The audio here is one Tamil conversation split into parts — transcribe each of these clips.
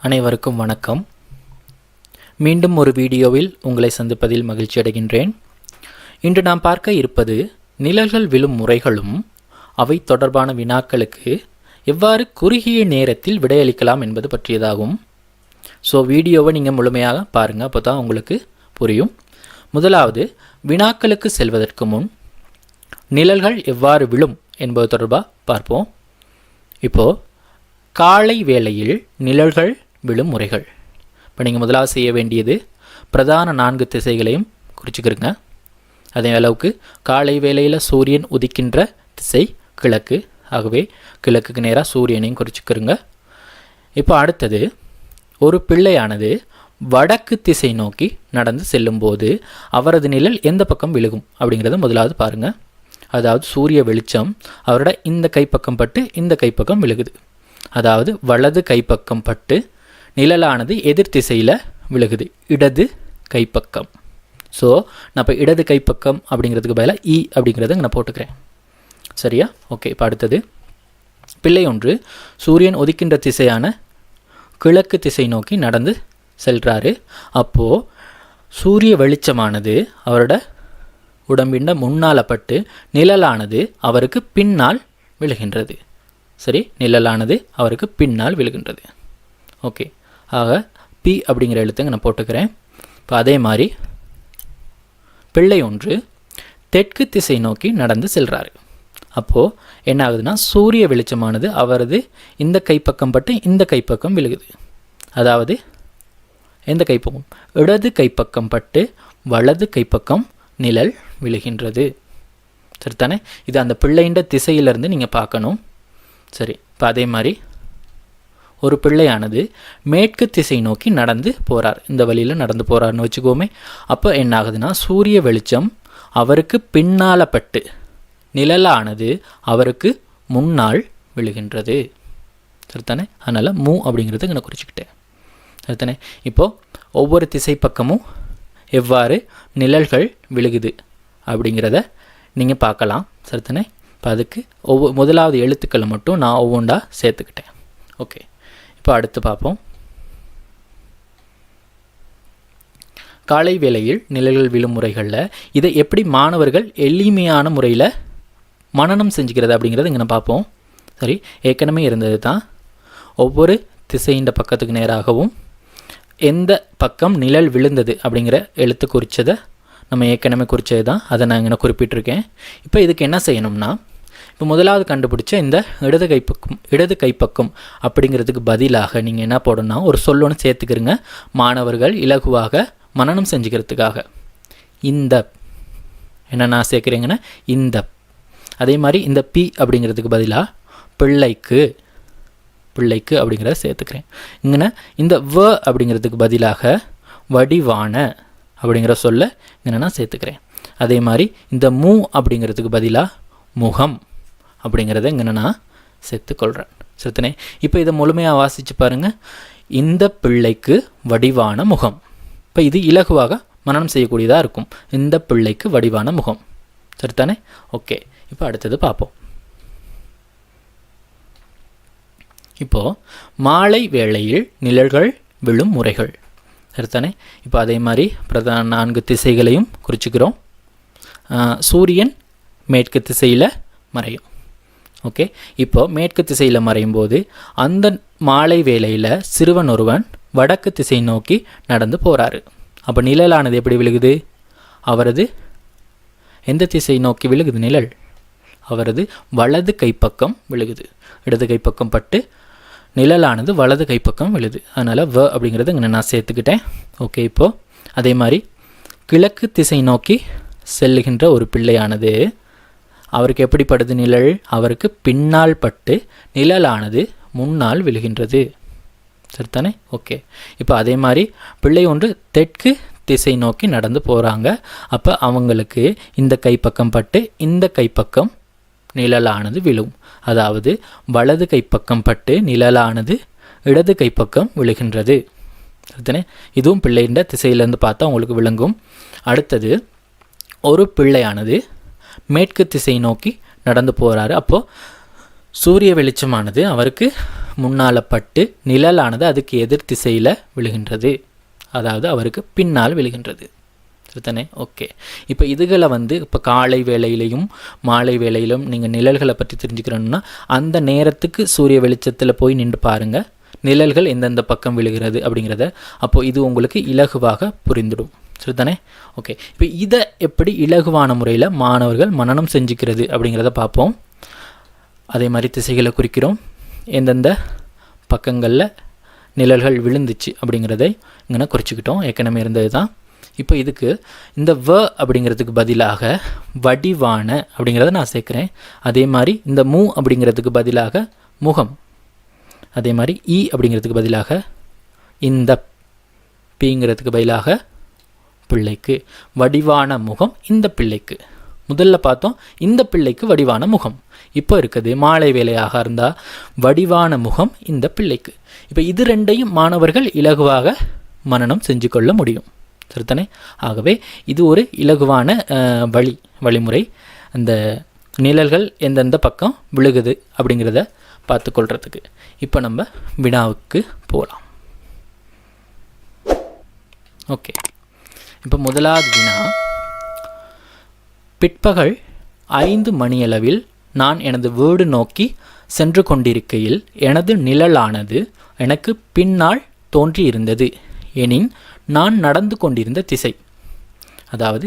அனைவருக்கும் வணக்கம். மீண்டும் ஒரு வீடியோவில் உங்களை சந்திப்பதில் மகிழ்ச்சி அடைகின்றேன். இன்று நாம் பார்க்க இருப்பது நிழல்கள் விழும் முறைகளும் அவை தொடர்பான வினாக்களுக்கு எவ்வாறு குறுகிய நேரத்தில் விடையளிக்கலாம் என்பது பற்றியதாகும். ஸோ வீடியோவை நீங்கள் முழுமையாக பாருங்கள், அப்போ தான் உங்களுக்கு புரியும். முதலாவது, வினாக்களுக்கு செல்வதற்கு முன் நிழல்கள் எவ்வாறு விழும் என்பது தொடர்பாக பார்ப்போம். இப்போது காலை வேளையில் நிழல்கள் விழும் முறைகள். இப்போ நீங்கள் முதலாவது செய்ய வேண்டியது பிரதான 4 திசைகளையும் குறிச்சுக்கிறங்க. அதே அளவுக்கு காலை வேளையில் சூரியன் உதிக்கின்ற திசை கிழக்கு, ஆகவே கிழக்குக்கு நேராக சூரியனையும் குறிச்சுக்கிறங்க. இப்போ அடுத்தது, ஒரு பிள்ளையானது வடக்கு திசை நோக்கி நடந்து செல்லும்போது அவரது நிழல் எந்த பக்கம் விழுகும் அப்படிங்கிறத முதலாவது பாருங்கள். அதாவது சூரிய வெளிச்சம் அவரோட இந்த கைப்பக்கம் பட்டு இந்த கைப்பக்கம் விழுகுது. அதாவது வலது கைப்பக்கம் பட்டு நிழலானது எதிர் திசையில் விழுகுது, இடது கைப்பக்கம். ஸோ நான் இப்போ இடது கைப்பக்கம் அப்படிங்கிறதுக்கு பதிலாக இ அப்படிங்கிறத நான் போட்டுக்கிறேன். சரியா? ஓகே. இப்போ அடுத்தது, பிள்ளை ஒன்று சூரியன் உதிக்கின்ற திசையான கிழக்கு திசை நோக்கி நடந்து செல்கிறாரு. அப்போது சூரிய வெளிச்சமானது அவரோட உடம்பின் முன்னால் பட்டு நிழலானது அவருக்கு பின்னால் விழுகின்றது. சரி, நிழலானது அவருக்கு பின்னால் விழுகின்றது. ஓகே. ஆக பி அப்படிங்கிற எழுத்துங்க நான் போட்டுக்கிறேன். இப்போ அதே மாதிரி பிள்ளை ஒன்று தெற்கு திசை நோக்கி நடந்து செல்கிறாரு. அப்போது என்ன ஆகுதுன்னா, சூரிய வெளிச்சமானது அவரது இந்த கைப்பக்கம் பட்டு இந்த கைப்பக்கம் விழுகுது. அதாவது எந்த கைப்பக்கம்? இடது கைப்பக்கம் பட்டு வலது கைப்பக்கம் நிழல் விழுகின்றது. சரித்தானே? இது அந்த பிள்ளைன்ற திசையிலிருந்து நீங்கள் பார்க்கணும். சரி, இப்போ அதே மாதிரி ஒரு பிள்ளையானது மேற்கு திசை நோக்கி நடந்து போகிறார். இந்த வழியில் நடந்து போகிறாருன்னு வச்சுக்கோமே. அப்போ என்ன ஆகுதுன்னா, சூரிய வெளிச்சம் அவருக்கு பின்னால் பட்டு நிழலானது அவருக்கு முன்னால் விழுகின்றது. சரித்தானே? அதனால் மூ அப்படிங்கிறது நான் குறிச்சிக்கிட்டேன். சரித்தானே? இப்போது ஒவ்வொரு திசை பக்கமும் எவ்வாறு நிழல்கள் விழுகுது அப்படிங்கிறத நீங்கள் பார்க்கலாம். சரித்தானே? இப்போ அதுக்கு முதலாவது எழுத்துக்களை மட்டும் நான் ஒவ்வொன்றா சேர்த்துக்கிட்டேன். ஓகே. இப்போ அடுத்து பார்ப்போம். காலை வேளையில் நிழல்கள் விழும் முறைகளில் இதை எப்படி மாணவர்கள் எளிமையான முறையில் மனனம் செஞ்சுக்கிறது அப்படிங்கிறது இங்கே நான் பார்ப்போம். சரி, ஏற்கனவே இருந்தது தான். ஒவ்வொரு திசையின் பக்கத்துக்கு நேராகவும் எந்த பக்கம் நிழல் விழுந்தது அப்படிங்கிற எழுத்து குறித்ததை நம்ம ஏற்கனவே குறித்தது தான். அதை நான் இங்கே குறிப்பிட்டிருக்கேன். இப்போ இதுக்கு என்ன செய்யணும்னா, இப்போ முதலாவது கண்டுபிடிச்ச இந்த இடது கைப்பக்கம் அப்படிங்கிறதுக்கு பதிலாக நீங்கள் என்ன போடணும்னா, ஒரு சொல்லொன்று சேர்த்துக்கிறங்க, மாணவர்கள் இலகுவாக மனனம் செஞ்சுக்கிறதுக்காக. இந்த என்னென்னா சேர்க்குறீங்கன்னா இந்த. அதே மாதிரி இந்த பி அப்படிங்கிறதுக்கு பதிலாக பிள்ளைக்கு அப்படிங்கிறத சேர்த்துக்கிறேன். இங்கே இந்த வ அப்படிங்கிறதுக்கு பதிலாக வடிவான அப்படிங்கிற சொல்ல என்னென்னா சேர்த்துக்கிறேன். அதே மாதிரி இந்த மூ அப்படிங்கிறதுக்கு பதிலாக முகம் அப்படிங்கிறத இங்கே நான் சேர்த்துக்கொள்கிறேன். சரித்தனே? இப்போ இதை முழுமையாக வாசித்து பாருங்கள். இந்த பிள்ளைக்கு வடிவான முகம். இப்போ இது இலகுவாக மனனம் செய்யக்கூடியதாக இருக்கும். இந்த பிள்ளைக்கு வடிவான முகம். சரித்தானே? ஓகே. இப்போ அடுத்தது பார்ப்போம். இப்போது மாலை வேளையில் நிழல்கள் விழும் முறைகள். சரித்தானே? இப்போ அதே மாதிரி பிரதான 4 திசைகளையும் குறிச்சிக்கிறோம். சூரியன் மேற்கு திசையில் மறையும். ஓகே. இப்போ மேற்கு திசையில் மறையும் போது அந்த மாலை வேளையில் சிறுவன் ஒருவன் வடக்கு திசை நோக்கி நடந்து போகிறாரு. அப்போ நிழலானது எப்படி விழுகுது? அவரது எந்த திசை நோக்கி விழுகுது நிழல்? அவரது வலது கைப்பக்கம் விழுகுது. இடது கைப்பக்கம் பட்டு நிழலானது வலது கைப்பக்கம் விழுது. அதனால் வ அப்படிங்கிறது இங்கே நான் சேர்த்துக்கிட்டேன். ஓகே. இப்போது அதே மாதிரி கிழக்கு திசை நோக்கி செல்லுகின்ற ஒரு பிள்ளையானது அவருக்கு எப்படி படுது நிழல்? அவருக்கு பின்னால் பட்டு நிழலானது முன்னால் விழுகின்றது. சரித்தானே? ஓகே. இப்போ அதே மாதிரி பிள்ளை ஒன்று தெற்கு திசை நோக்கி நடந்து போகிறாங்க. அப்போ அவங்களுக்கு இந்த கைப்பக்கம் பட்டு இந்த கைப்பக்கம் நிழலானது விழும். அதாவது வலது கைப்பக்கம் பட்டு நிழலானது இடது கைப்பக்கம் விழுகின்றது. சரித்தானே? இதுவும் பிள்ளைன்ற திசையிலேருந்து பார்த்தா உங்களுக்கு விளங்கும். அடுத்தது, ஒரு பிள்ளையானது மேற்கு திசை நோக்கி நடந்து போகிறாரு. அப்போது சூரிய வெளிச்சமானது அவருக்கு முன்னால் பட்டு நிழலானது அதுக்கு எதிர் திசையில் விழுகின்றது, அதாவது அவருக்கு பின்னால் விழுகின்றது. சரிதானே? ஓகே. இப்போ இதுகளை இப்போ காலை வேளையிலையும் மாலை வேளையிலும் நீங்கள் நிழல்களை பற்றி தெரிஞ்சுக்கிறோன்னா அந்த நேரத்துக்கு சூரிய வெளிச்சத்தில் போய் நின்று பாருங்கள், நிழல்கள் எந்தெந்த பக்கம் விழுகிறது அப்படிங்கிறத. அப்போது இது உங்களுக்கு இலகுவாக புரிந்துடும். சரிதானே? ஓகே. இப்போ இதை எப்படி இலகுவான முறையில் மாணவர்கள் மனனம் செஞ்சுக்கிறது அப்படிங்கிறத பார்ப்போம். அதே மாதிரி திசைகளை குறிக்கிறோம், எந்தெந்த பக்கங்களில் நிழல்கள் விழுந்துச்சு அப்படிங்கிறதை இங்கே குறிச்சிக்கிட்டோம், ஏற்கனவே இருந்தது தான். இப்போ இதுக்கு இந்த வ அப்படிங்கிறதுக்கு பதிலாக வடிவான அப்படிங்கிறத நான் சேர்க்குறேன். அதே மாதிரி இந்த மூ அப்படிங்கிறதுக்கு பதிலாக முகம், அதே மாதிரி இ அப்படிங்கிறதுக்கு பதிலாக இந்த பிங்கிறதுக்கு பதிலாக பிள்ளைக்கு வடிவான முகம் இந்த பிள்ளைக்கு. முதல்ல பார்த்தோம் இந்த பிள்ளைக்கு வடிவான முகம். இப்போ இருக்குது மாலை வேலையாக இருந்தால் வடிவான முகம் இந்த பிள்ளைக்கு. இப்போ இது ரெண்டையும் மாணவர்கள் இலகுவாக மனனம் செஞ்சு கொள்ள முடியும். சரிதானே? ஆகவே இது ஒரு இலகுவான வழிமுறை, அந்த நிழல்கள் எந்தெந்த பக்கம் விழுகுது அப்படிங்கிறத பார்த்துக்கொள்கிறதுக்கு. இப்போ நம்ம வினாவுக்கு போகலாம். ஓகே. இப்போ முதலாவது வினா, பிற்பகல் 5 மணியளவில் நான் எனது வீடு நோக்கி சென்று கொண்டிருக்கையில் எனது நிழலானது எனக்கு பின்னால் தோன்றியிருந்தது எனின் நான் நடந்து கொண்டிருந்த திசை. அதாவது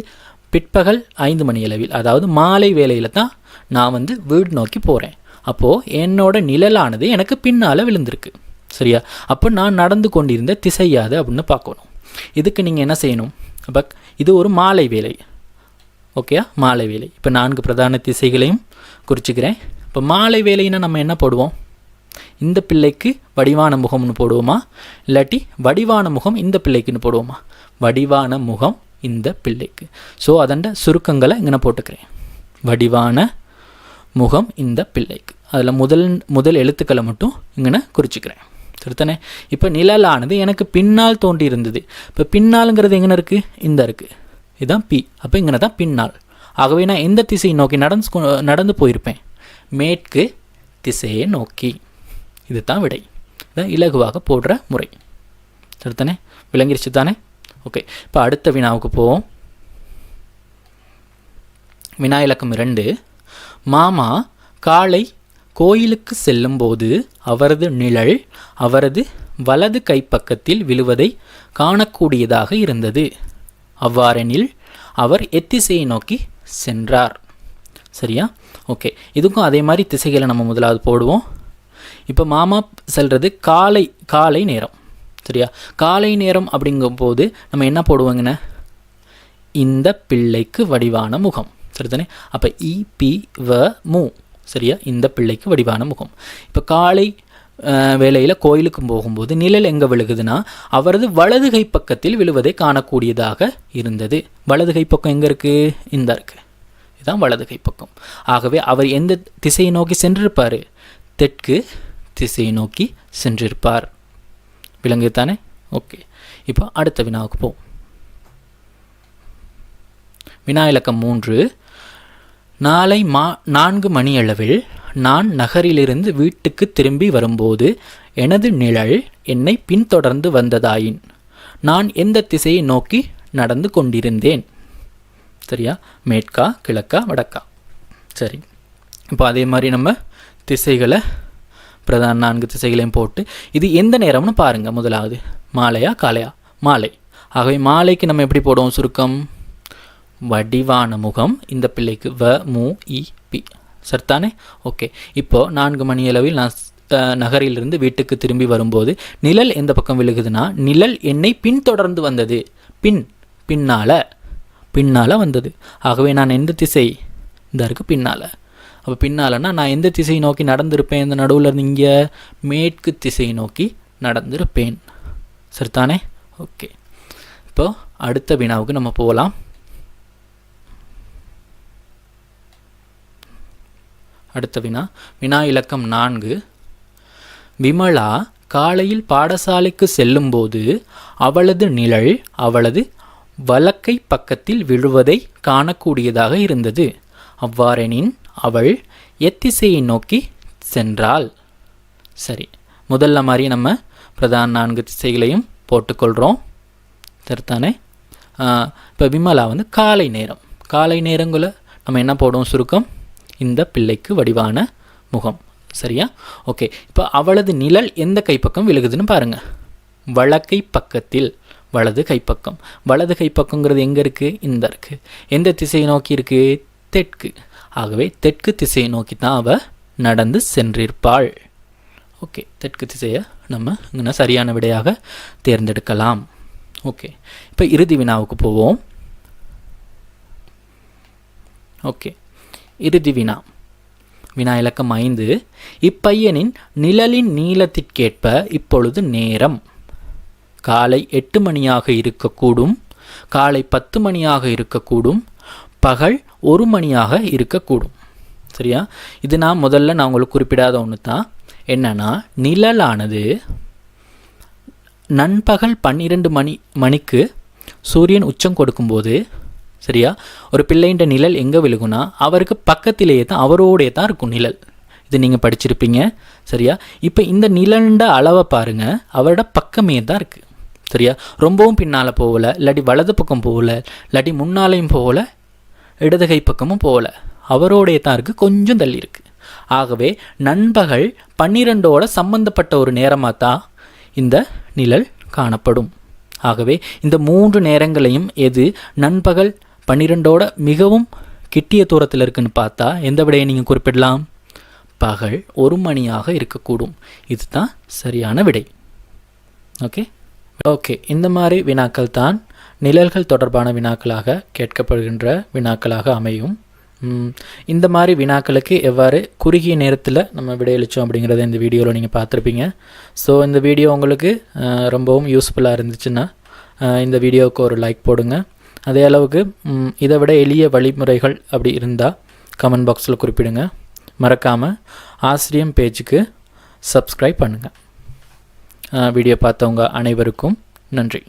பிற்பகல் 5 மணியளவில், அதாவது மாலை வேளையில் தான் நான் வீடு நோக்கி போகிறேன். அப்போது என்னோட நிழலானது எனக்கு பின்னால் விழுந்திருக்கு. சரியா? அப்போ நான் நடந்து கொண்டிருந்த திசையாது அப்படின்னு பார்க்கணும். இதுக்கு நீங்கள் என்ன செய்யணும்? அப்போ இது ஒரு மாலை வேலை. ஓகேயா? மாலை வேலை. இப்போ 4 பிரதான திசைகளையும் குறிச்சிக்கிறேன். இப்போ மாலை வேலைன்னா நம்ம என்ன போடுவோம்? இந்த பிள்ளைக்கு வடிவான முகம்னு போடுவோமா, இல்லாட்டி வடிவான முகம் இந்த பிள்ளைக்குன்னு போடுவோமா? வடிவான முகம் இந்த பிள்ளைக்கு. ஸோ அதண்ட சுருக்கங்களை இங்கே போட்டுக்கிறேன். வடிவான முகம் இந்த பிள்ளைக்கு. அதில் முதல் எழுத்துக்களை மட்டும் இங்கே குறிச்சிக்கிறேன். சரித்தானே? இப்போ நிழலானது எனக்கு பின்னால் தோன்றி இருந்தது. இப்போ பின்னாலுங்கிறது எங்கே இருக்குது? இந்த இருக்குது. இதுதான் பி. அப்போ இங்கே தான் பின்னால். ஆகவே நான் எந்த திசையை நோக்கி நடந்து போயிருப்பேன்? மேற்கு திசையை நோக்கி. இது தான் விடை. இதான் இலகுவாக போடுற முறை. சரித்தானே? விளங்கிருச்சு தானே? ஓகே. இப்போ அடுத்த வினாவுக்கு போவோம். வினா இலக்கம் 2. மாமா காலை கோயிலுக்கு செல்லும்போது அவரது நிழல் அவரது வலது கைப்பக்கத்தில் விழுவதை காணக்கூடியதாக இருந்தது. அவ்வாறெனில் அவர் எத்திசையை நோக்கி சென்றார். சரியா? ஓகே. இதுக்கும் அதே மாதிரி திசைகளை நம்ம முதலாவது போடுவோம். இப்போ மாமா செல்வது காலை நேரம். சரியா? காலை நேரம் அப்படிங்கும்போது நம்ம என்ன போடுவோங்கண்ணே? இந்த பிள்ளைக்கு வடிவான முகம். சரிதானே? அப்போ இ-பி வ மு. சரியா? இந்த பிள்ளைக்கு வடிவான முகம். இப்போ காலை வேளையில் கோயிலுக்கு போகும்போது நிழல் எங்கே விழுகுதுன்னா அவரது வலது கை பக்கத்தில் விழுவதை காணக்கூடியதாக இருந்தது. வலது கை பக்கம் எங்கே இருக்குது? இந்த இருக்குது. இதுதான் வலது கை பக்கம். ஆகவே அவர் எந்த திசையை நோக்கி சென்றிருப்பார்? தெற்கு திசையை நோக்கி சென்றிருப்பார். விளங்குதானே? ஓகே. இப்போ அடுத்த வினாவுக்கு போவோம். வினா இலக்கம் 3. நாளை 4 மணியளவில் நான் நகரிலிருந்து வீட்டுக்கு திரும்பி வரும்போது எனது நிழல் என்னை பின்தொடர்ந்து வந்ததாயின் நான் எந்த திசையை நோக்கி நடந்து கொண்டிருந்தேன்? சரியா? மேற்கா, கிழக்கா, வடக்கா? சரி. இப்போ அதே மாதிரி நம்ம திசைகளை பிரதான 4 திசைகளையும் போட்டு இது எந்த நேரம்னு பாருங்கள். முதலாவது மாலையா காலையா? மாலை. ஆகவே மாலைக்கு நம்ம எப்படி போடுவோம் சுருக்கம்? வடிவான முகம் இந்த பிள்ளைக்கு வ மு இ பி. சரிதானே? ஓகே. இப்போது 4 மணியளவில் நான் நகரிலிருந்து வீட்டுக்கு திரும்பி வரும்போது நிழல் எந்த பக்கம் விழுகுதுன்னா நிழல் என்னை பின்தொடர்ந்து வந்தது. பின்னால் வந்தது. ஆகவே நான் எந்த திசை? இந்த இருக்குது பின்னால். அப்போ பின்னாலன்னா நான் எந்த திசையை நோக்கி நடந்திருப்பேன்? இந்த நடுவில் இருந்து இங்கே மேற்கு திசையை நோக்கி நடந்திருப்பேன். சரிதானே? ஓகே. இப்போ அடுத்த வினாவுக்கு நம்ம போகலாம். அடுத்த வினா இலக்கம் 4. விமலா காலையில் பாடசாலைக்கு செல்லும்போது அவளது நிழல் அவளது வலக்கை பக்கத்தில் விழுவதை காணக்கூடியதாக இருந்தது. அவ்வாறெனின் அவள் எத்திசையை நோக்கி சென்றால். சரி, முதல்ல மாதிரி நம்ம பிரதான 4 திசைகளையும் போட்டுக்கொள்கிறோம். சரித்தானே? இப்போ விமலா வந்து காலை நேரம். காலை நேரங்குள்ள நம்ம என்ன போடுவோம்? சுருக்கம், இந்த பிள்ளைக்கு வடிவான முகம். சரியா? ஓகே. இப்போ அவளது நிழல் எந்த கைப்பக்கம் விழுகுதுன்னு பாருங்கள். வலக்கை பக்கத்தில், வலது கைப்பக்கம். வலது கைப்பக்கங்கிறது எங்கே இருக்குது? இந்த இருக்குது. எந்த திசையை நோக்கி இருக்குது? தெற்கு. ஆகவே தெற்கு திசையை நோக்கி தான் அவள் நடந்து சென்றிருப்பாள். ஓகே, தெற்கு திசையை நம்ம இங்கே சரியான விடையாக தேர்ந்தெடுக்கலாம். ஓகே, இப்போ இறுதி வினாவுக்கு போவோம். ஓகே, இறுதி வினா. வினா இலக்கம் 5. இப்பையனின் நிழலின் நீளத்திற்கேற்ப இப்பொழுது நேரம் காலை 8 மணியாக இருக்கக்கூடும், காலை 10 மணியாக இருக்கக்கூடும், பகல் 1 மணியாக இருக்கக்கூடும். சரியா? இது நான் உங்களுக்கு குறிப்பிடாத ஒன்று தான். என்னன்னா, நிழலானது நண்பகல் 12 மணிக்கு சூரியன் உச்சம் கொடுக்கும்போது, சரியா, ஒரு பிள்ளைன்ற நிழல் எங்கே விழுகுனா அவருக்கு பக்கத்திலேயே தான், அவரோடைய தான் இருக்கும் நிழல். இது நீங்கள் படிச்சிருப்பீங்க. சரியா? இப்போ இந்த நிழல்ன்ற அளவை பாருங்கள், அவரோட பக்கமே தான் இருக்குது. சரியா? ரொம்பவும் பின்னால் போகலை, இல்லாட்டி வலது பக்கம் போகலை, இல்லாட்டி முன்னாலையும் போகலை, இடது கை பக்கமும் போகலை, அவரோடைய தான் இருக்குது, கொஞ்சம் தள்ளி இருக்குது. ஆகவே நண்பகல் 12ஓட சம்பந்தப்பட்ட ஒரு நேரமாக தான் இந்த நிழல் காணப்படும். ஆகவே இந்த 3 நேரங்களையும் எது நண்பகல் 12ஓட மிகவும் கிட்டிய தூரத்தில் இருக்குன்னு பார்த்தா எந்த விடையை நீங்கள் குறிப்பிடலாம்? பகல் 1 மணியாக இருக்கக்கூடும். இதுதான் சரியான விடை. ஓகே, இந்த மாதிரி வினாக்கள் தான் நிழல்கள் தொடர்பான வினாக்களாக கேட்கப்படுகின்ற வினாக்களாக அமையும். இந்த மாதிரி வினாக்களுக்கு எவ்வாறு குறுகிய நேரத்தில் நம்ம விடையளித்தோம் அப்படிங்கிறத இந்த வீடியோவில் நீங்கள் பார்த்துருப்பீங்க. ஸோ இந்த வீடியோ உங்களுக்கு ரொம்பவும் யூஸ்ஃபுல்லாக இருந்துச்சுன்னா இந்த வீடியோவுக்கு ஒரு லைக் போடுங்க. அதே அளவுக்கு இதை விட எளிய வழிமுறைகள் அப்படி இருந்தால் கமெண்ட் பாக்ஸில் குறிப்பிடுங்க. மறக்காமல் ஆசிரியம் பேஜுக்கு சப்ஸ்கிரைப் பண்ணுங்கள். வீடியோ பார்த்தவங்க அனைவருக்கும் நன்றி.